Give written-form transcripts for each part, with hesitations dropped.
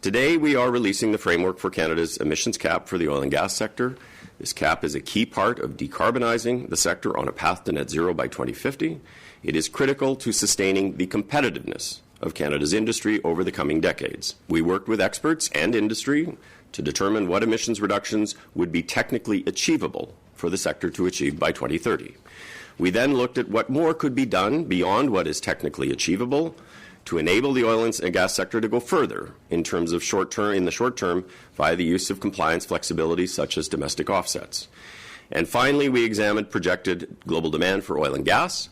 Today, we are releasing the framework for Canada's emissions cap for the oil and gas sector. This cap is a key part of decarbonizing the sector on a path to net zero by 2050. It is critical to sustaining the competitiveness of Canada's industry over the coming decades. We worked with experts and industry to determine what emissions reductions would be technically achievable for the sector to achieve by 2030. We then looked at what more could be done beyond what is technically achievable to enable the oil and gas sector to go further in terms of in the short term via the use of compliance flexibility such as domestic offsets. And finally, we examined projected global demand for oil and gas.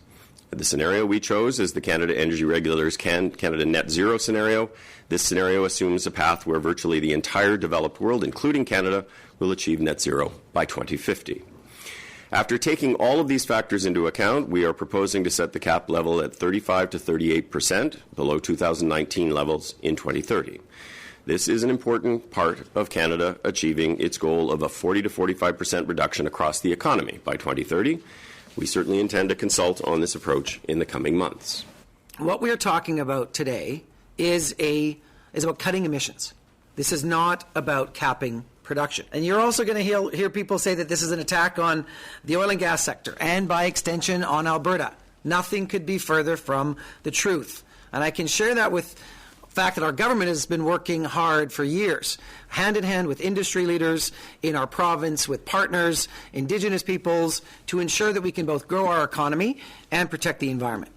The scenario we chose is the Canada Energy Regulator's Canada Net Zero scenario. This scenario assumes a path where virtually the entire developed world, including Canada, will achieve net zero by 2050. After taking all of these factors into account, we are proposing to set the cap level at 35 to 38% below 2019 levels in 2030. This is an important part of Canada achieving its goal of a 40 to 45% reduction across the economy by 2030. We certainly intend to consult on this approach in the coming months. What we are talking about today is about cutting emissions. This is not about capping production. And you're also going to hear people say that this is an attack on the oil and gas sector and, by extension, on Alberta. Nothing could be further from the truth. And I can share that with the fact that our government has been working hard for years, hand in hand with industry leaders in our province, with partners, Indigenous peoples, to ensure that we can both grow our economy and protect the environment.